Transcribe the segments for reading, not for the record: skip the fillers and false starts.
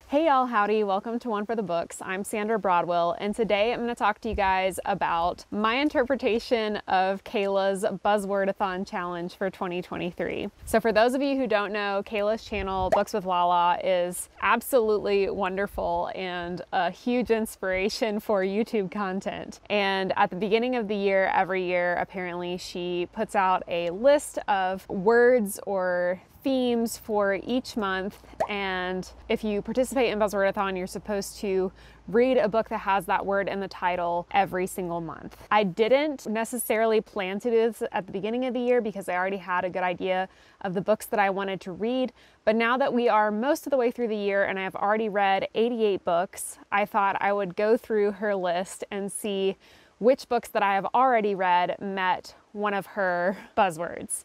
Hey y'all, howdy, welcome to One for the Books. I'm Sandra Broadwell, and today I'm going to talk to you guys about my interpretation of Kayla's Buzzwordathon challenge for 2023. So for those of you who don't know, Kayla's channel, Books with Lala, is absolutely wonderful and a huge inspiration for YouTube content. And at the beginning of the year, every year, apparently she puts out a list of words or themes for each month, and if you participate in Buzzwordathon, you're supposed to read a book that has that word in the title every single month. I didn't necessarily plan to do this at the beginning of the year because I already had a good idea of the books that I wanted to read, but now that we are most of the way through the year and I have already read 88 books, I thought I would go through her list and see which books that I have already read met one of her buzzwords.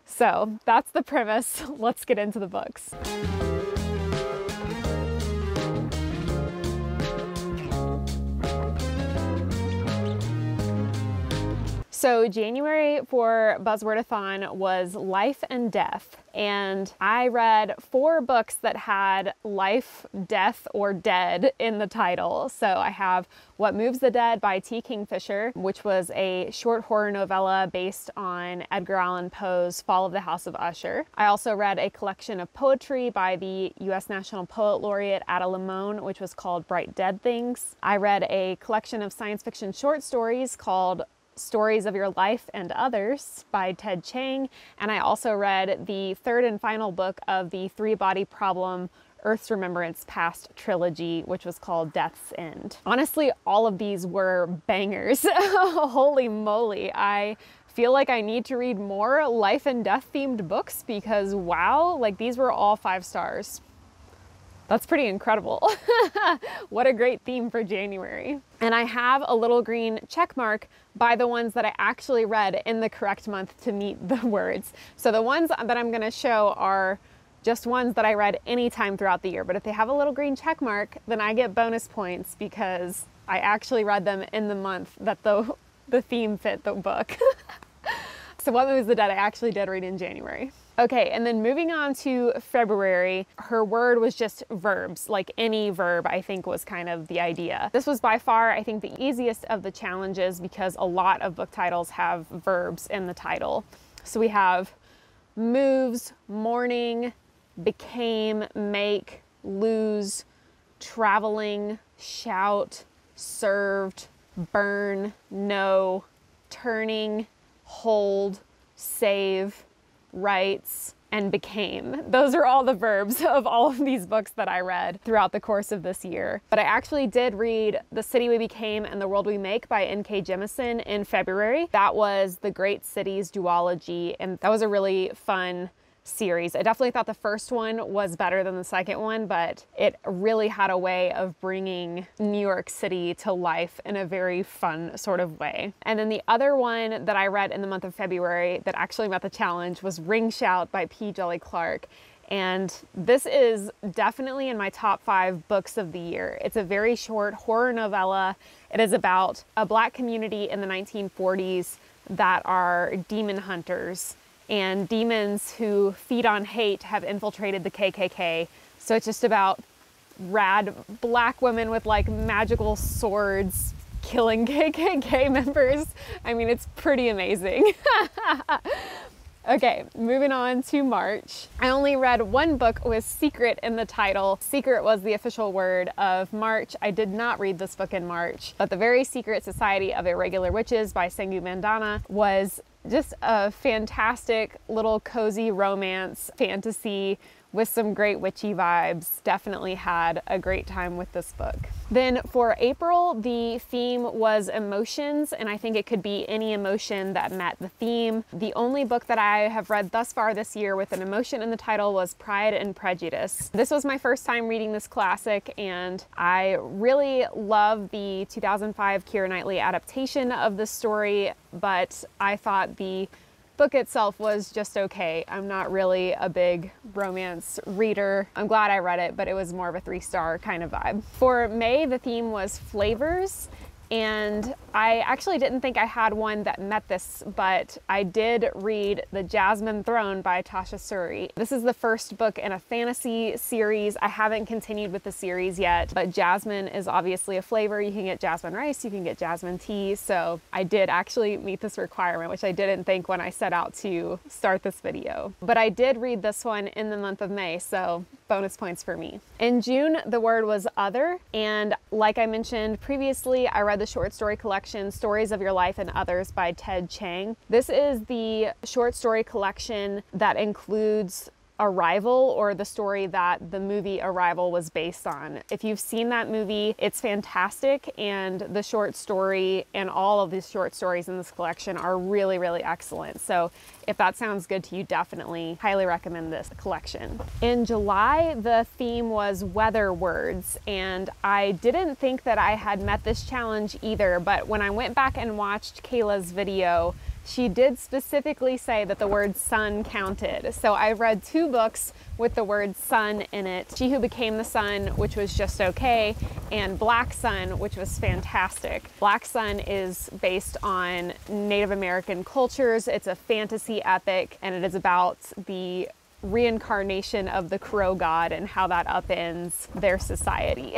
So that's the premise. Let's get into the books. So January for Buzzwordathon was Life and Death, and I read 4 books that had life, death, or dead in the title. So I have What Moves the Dead by T. Kingfisher, which was a short horror novella based on Edgar Allan Poe's Fall of the House of Usher. I also read a collection of poetry by the U.S. National Poet Laureate Ada Limon, which was called Bright Dead Things. I read a collection of science fiction short stories called Stories of Your Life and Others by Ted Chiang, and I also read the third and final book of the 3-Body Problem Earth's Remembrance Past trilogy, which was called Death's End. Honestly, all of these were bangers. Holy moly, I feel like I need to read more life and death themed books because wow, like these were all 5 stars. That's pretty incredible. What a great theme for January. And I have a little green check mark by the ones that I actually read in the correct month to meet the words. So the ones that I'm gonna show are just ones that I read anytime throughout the year. But if they have a little green check mark, then I get bonus points because I actually read them in the month that the theme fit the book. So What Moves the Dead I actually did read in January. Okay, and then moving on to February, her word was just verbs, like any verb I think was kind of the idea. This was by far, I think, the easiest of the challenges because a lot of book titles have verbs in the title. So we have moves, morning, became, make, lose, traveling, shout, served, burn, know, turning, hold, save, writes, and became. Those are all the verbs of all of these books that I read throughout the course of this year. But I actually did read The City We Became and the World We Make by N.K. Jemisin in February. That was the Great Cities duology, and that was a really fun series. I definitely thought the first one was better than the second one, but it really had a way of bringing New York City to life in a very fun sort of way. And then the other one that I read in the month of February that actually met the challenge was Ring Shout by P. Djeli Clark. And this is definitely in my top 5 books of the year. It's a very short horror novella. It is about a Black community in the 1940s that are demon hunters, and demons who feed on hate have infiltrated the KKK. So it's just about rad Black women with like magical swords killing KKK members. I mean, it's pretty amazing. Okay, moving on to March. I only read one book with secret in the title. Secret was the official word of March. I did not read this book in March, but The Very Secret Society of Irregular Witches by Sengu Mandana was just a fantastic little cozy romance fantasy with some great witchy vibes. Definitely had a great time with this book. Then for April, the theme was emotions, and I think it could be any emotion that met the theme. The only book that I have read thus far this year with an emotion in the title was Pride and Prejudice. This was my first time reading this classic, and I really love the 2005 Keira Knightley adaptation of this story, but I thought the book itself was just okay. I'm not really a big romance reader. I'm glad I read it, but it was more of a 3-star kind of vibe. For May, the theme was flavors, And I actually didn't think I had one that met this, but I did read The Jasmine Throne by Tasha Suri. This is the first book in a fantasy series. I haven't continued with the series yet, but jasmine is obviously a flavor. You can get jasmine rice, you can get jasmine tea. So I did actually meet this requirement, which I didn't think when I set out to start this video. But I did read this one in the month of May, so bonus points for me. In June, the word was other, and like I mentioned previously, I read the short story collection Stories of Your Life and Others by Ted Chiang. This is the short story collection that includes Arrival, or the story that the movie Arrival was based on. If you've seen that movie, it's fantastic, and the short story and all of these short stories in this collection are really, really excellent. So if that sounds good to you, definitely highly recommend this collection. In July, the theme was weather words, and I didn't think that I had met this challenge either, but when I went back and watched Kayla's video, she did specifically say that the word sun counted. So I read 2 books with the word sun in it. She Who Became the Sun, which was just okay, and Black Sun, which was fantastic. Black Sun is based on Native American cultures. It's a fantasy epic, and it is about the reincarnation of the crow god and how that upends their society.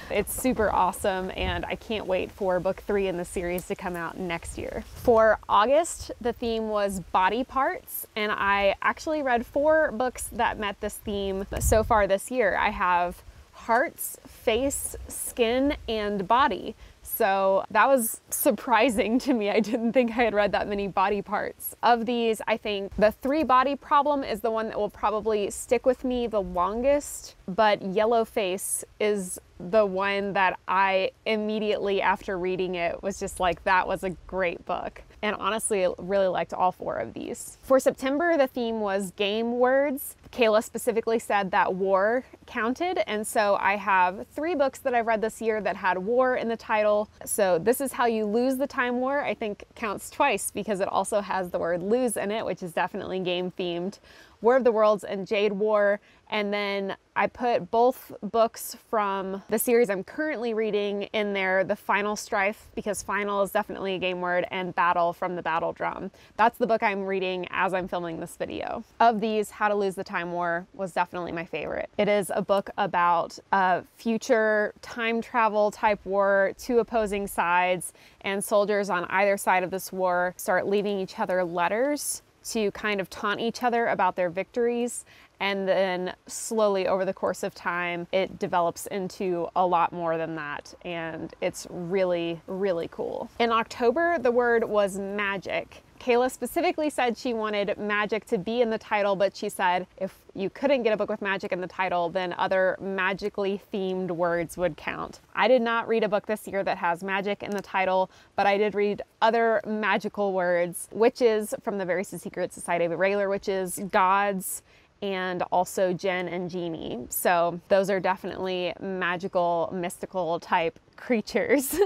It's super awesome, and I can't wait for book 3 in the series to come out next year. For August, the theme was body parts, and I actually read 4 books that met this theme so far this year. I have hearts, face, skin, and body. So that was surprising to me. I didn't think I had read that many body parts. Of these, I think the 3 body problem is the one that will probably stick with me the longest, but Yellow Face is the one that I immediately after reading it was just like, that was a great book. And honestly, I really liked all 4 of these. For September, the theme was game words. Kayla specifically said that war counted, and so I have 3 books that I've read this year that had war in the title. So This Is How You Lose the Time War, I think counts twice because it also has the word lose in it, which is definitely game themed. War of the Worlds and Jade War, and then I put both books from the series I'm currently reading in there, The Final Strife, because final is definitely a game word, and Battle from the Battle Drum. That's the book I'm reading as I'm filming this video. Of these, How to Lose the Time War was definitely my favorite. It is a book about a future time travel type war, 2 opposing sides, and soldiers on either side of this war start leaving each other letters to kind of taunt each other about their victories, and then slowly over the course of time it develops into a lot more than that, and it's really, really cool. In October, the word was magic. Kayla specifically said she wanted magic to be in the title, but she said if you couldn't get a book with magic in the title, then other magically themed words would count. I did not read a book this year that has magic in the title, but I did read other magical words: witches from the Very Secret Society of Irregular Witches, gods, and also Jinn and Genie. So those are definitely magical, mystical type creatures.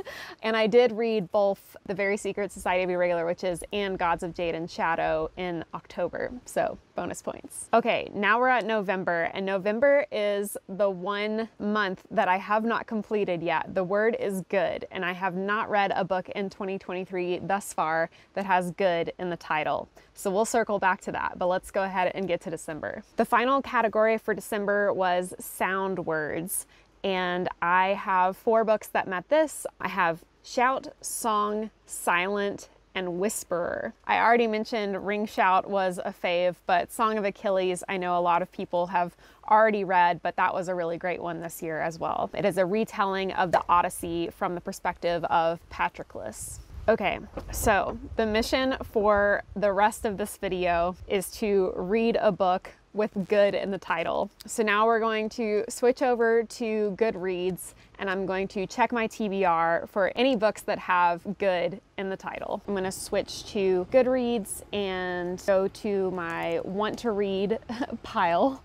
And I did read both the Very Secret Society of Irregular Witches and Gods of Jade and Shadow in October, so bonus points. Okay, now we're at November, and November is the one month that I have not completed yet. The word is good, and I have not read a book in 2023 thus far that has good in the title. So we'll circle back to that, but let's go ahead and get to December. The final category for December was sound words, and I have 4 books that met this. I have Shout, Song, Silent, and Whisperer. I already mentioned Ring Shout was a fave, but Song of Achilles I know a lot of people have already read, but that was a really great one this year as well. It is a retelling of the Odyssey from the perspective of Patroclus. Okay, so the mission for the rest of this video is to read a book with good in the title. So now we're going to switch over to Goodreads, and I'm going to check my TBR for any books that have good in the title. I'm going to switch to Goodreads and go to my want to read pile,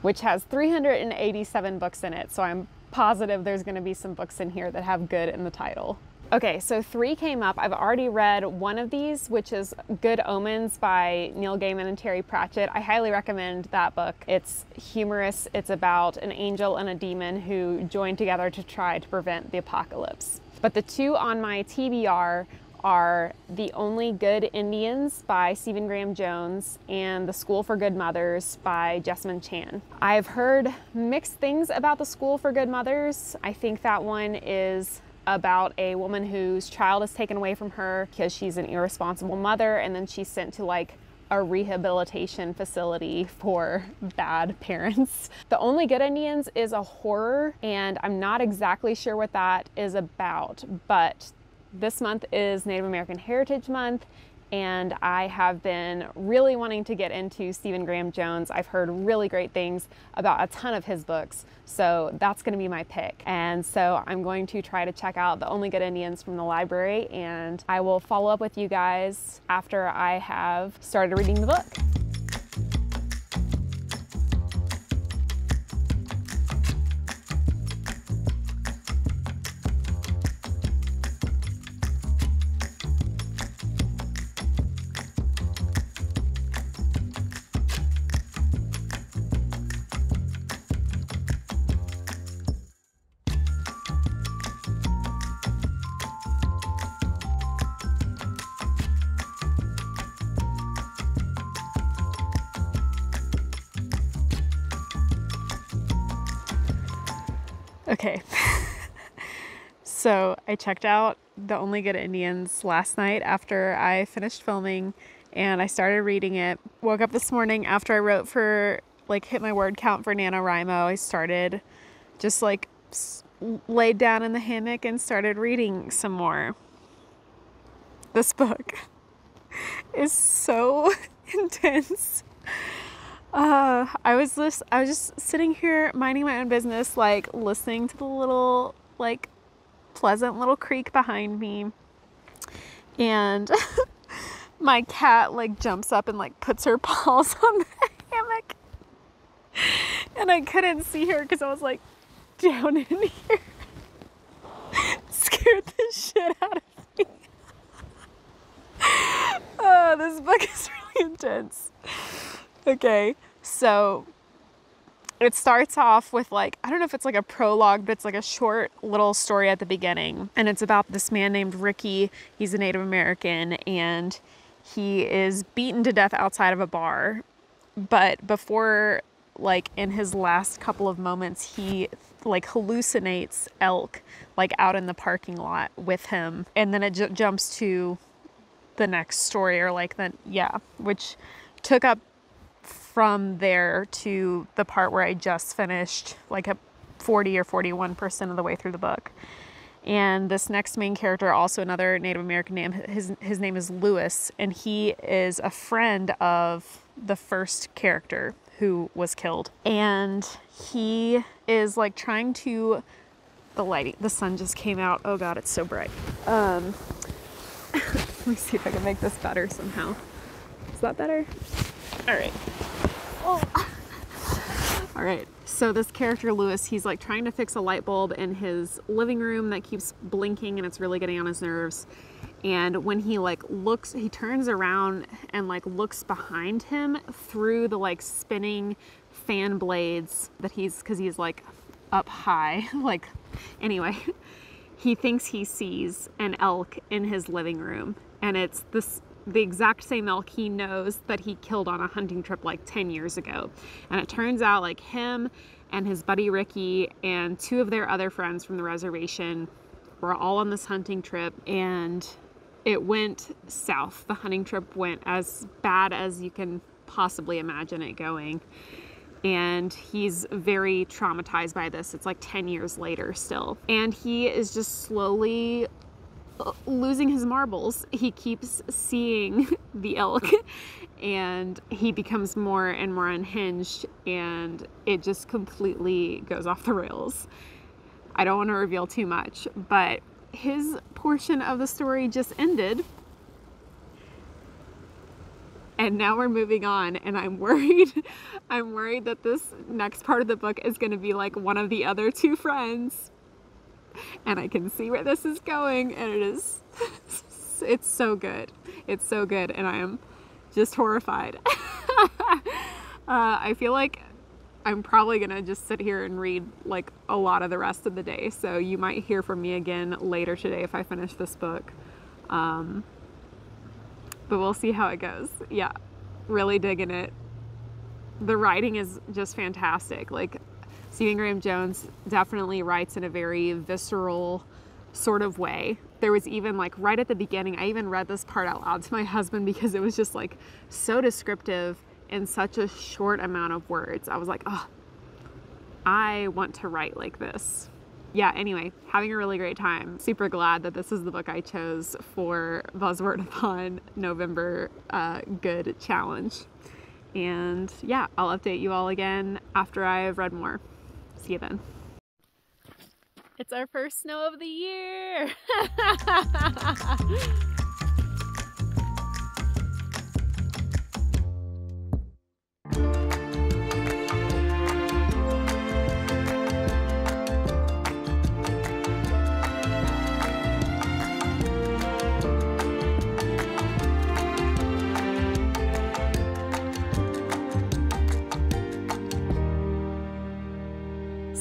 which has 387 books in it. So I'm positive there's going to be some books in here that have good in the title. Okay, so 3 came up. I've already read one of these, which is Good Omens by Neil Gaiman and Terry Pratchett. I highly recommend that book. It's humorous. It's about an angel and a demon who join together to try to prevent the apocalypse. But the two on my TBR are The Only Good Indians by Stephen Graham Jones and The School for Good Mothers by Jessamine Chan. I've heard mixed things about The School for Good Mothers. I think that one is about a woman whose child is taken away from her because she's an irresponsible mother, and then she's sent to like a rehabilitation facility for bad parents. The Only Good Indians is a horror, and I'm not exactly sure what that is about, but this month is Native American Heritage Month, and I have been really wanting to get into Stephen Graham Jones. I've heard really great things about a ton of his books, so that's going to be my pick. And so I'm going to try to check out The Only Good Indians from the library, and I will follow up with you guys after I have started reading the book. Okay, so I checked out The Only Good Indians last night after I finished filming, and I started reading it. Woke up this morning after I wrote for, like, hit my word count for NaNoWriMo. I started just like laid down in the hammock and started reading some more. This book is so intense. I was just sitting here minding my own business, like listening to the little, like, pleasant little creek behind me, and my cat like jumps up and like puts her paws on the hammock, and I couldn't see her because I was like down in here. Scared the shit out of me. Oh, this book is really intense. Okay, so it starts off with, like, I don't know if it's like a prologue, but it's like a short little story at the beginning. And it's about this man named Ricky. He's a Native American, and he is beaten to death outside of a bar. But before, like, in his last couple of moments, he like hallucinates elk, like, out in the parking lot with him. And then it jumps to the next story, or like which took up from there to the part where I just finished, like a 40 or 41% of the way through the book. And this next main character, also another Native American name, his name is Lewis, and he is a friend of the first character who was killed. And he is like trying to, the sun just came out. Oh God, it's so bright. Let me see if I can make this better somehow. Is that better? All right. Oh. All right. So this character, Lewis, he's like trying to fix a light bulb in his living room that keeps blinking, and it's really getting on his nerves. And when he like looks, he turns around and like looks behind him through the like spinning fan blades that because he's like up high. Like, anyway, he thinks he sees an elk in his living room, and it's the exact same elk he knows that he killed on a hunting trip like 10 years ago. And it turns out like him and his buddy Ricky and two of their other friends from the reservation were all on this hunting trip, and it went south. The hunting trip went as bad as you can possibly imagine it going. And he's very traumatized by this. It's like 10 years later still. And he is just slowly losing his marbles. He keeps seeing the elk, and he becomes more and more unhinged, and it just completely goes off the rails. I don't want to reveal too much, but his portion of the story just ended, and now we're moving on, and I'm worried that this next part of the book is going to be like one of the other two friends. And I can see where this is going, and it's so good. It's so good, and I am just horrified. I feel like I'm probably gonna just sit here and read like a lot of the rest of the day. So you might hear from me again later today if I finish this book. But we'll see how it goes. Yeah, really digging it. The writing is just fantastic. Like, Stephen Graham Jones definitely writes in a very visceral sort of way. There was even like right at the beginning, I even read this part out loud to my husband because it was just like so descriptive in such a short amount of words. I was like, oh, I want to write like this. Yeah, anyway, having a really great time. Super glad that this is the book I chose for Buzzwordathon November Good Challenge. And yeah, I'll update you all again after I've read more. See you then. It's our first snow of the year.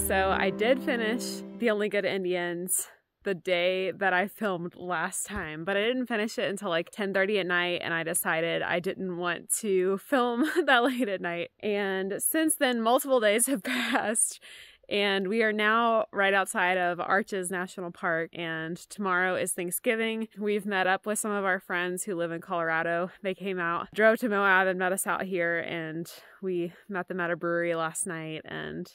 So I did finish The Only Good Indians the day that I filmed last time, but I didn't finish it until like 10:30 at night, and I decided I didn't want to film that late at night. And since then, multiple days have passed, and we are now right outside of Arches National Park, and tomorrow is Thanksgiving. We've met up with some of our friends who live in Colorado. They came out, drove to Moab and met us out here, and we met them at a brewery last night, and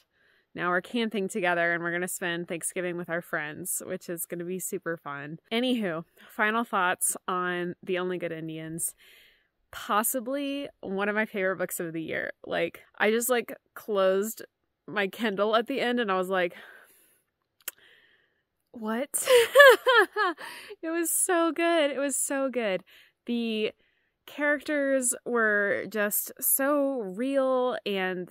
now we're camping together and we're going to spend Thanksgiving with our friends, which is going to be super fun. Anywho, final thoughts on The Only Good Indians. Possibly one of my favorite books of the year. Like, I just like closed my Kindle at the end and I was like, what? It was so good. It was so good. The characters were just so real, and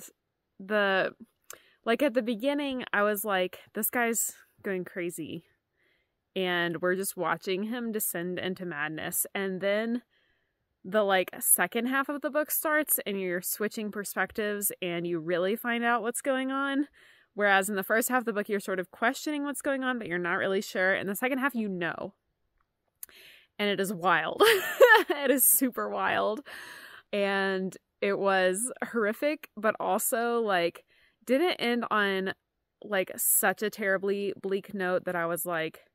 like at the beginning, I was like, this guy's going crazy. And we're just watching him descend into madness. And then the like second half of the book starts and you're switching perspectives and you really find out what's going on. Whereas in the first half of the book, you're sort of questioning what's going on, but you're not really sure. In the second half, you know. And it is wild. It is super wild. And it was horrific, but also like, didn't end on like such a terribly bleak note that I was like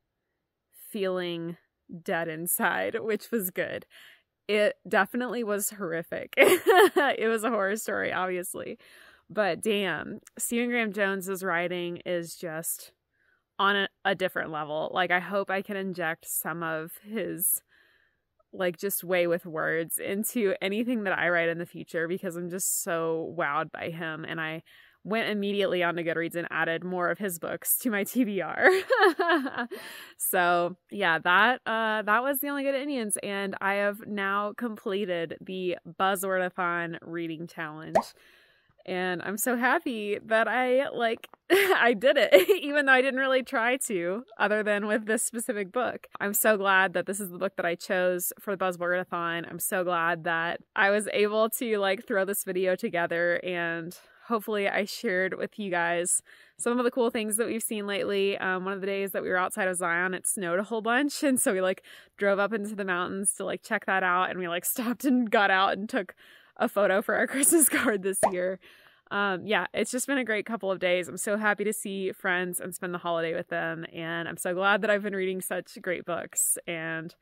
feeling dead inside, which was good. It definitely was horrific. It was a horror story, obviously, but damn, Stephen Graham Jones's writing is just on a different level. Like, I hope I can inject some of his like just way with words into anything that I write in the future, because I'm just so wowed by him. And I went immediately onto Goodreads and added more of his books to my TBR. So yeah, that was The Only Good Indians, and I have now completed the Buzzwordathon reading challenge. And I'm so happy that I I did it, even though I didn't really try to, other than with this specific book. I'm so glad that this is the book that I chose for the Buzzwordathon. I'm so glad that I was able to like throw this video together, and hopefully I shared with you guys some of the cool things that we've seen lately. One of the days that we were outside of Zion, it snowed a whole bunch. And so we like drove up into the mountains to like check that out. And we like stopped and got out and took a photo for our Christmas card this year. Yeah, it's just been a great couple of days. I'm so happy to see friends and spend the holiday with them. And I'm so glad that I've been reading such great books and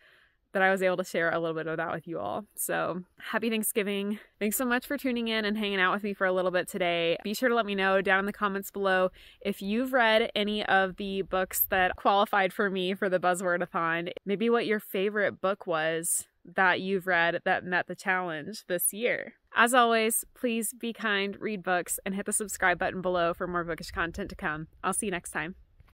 that I was able to share a little bit of that with you all. So happy Thanksgiving. Thanks so much for tuning in and hanging out with me for a little bit today. Be sure to let me know down in the comments below if you've read any of the books that qualified for me for the Buzzwordathon. Maybe what your favorite book was that you've read that met the challenge this year. As always, please be kind, read books, and hit the subscribe button below for more bookish content to come. I'll see you next time.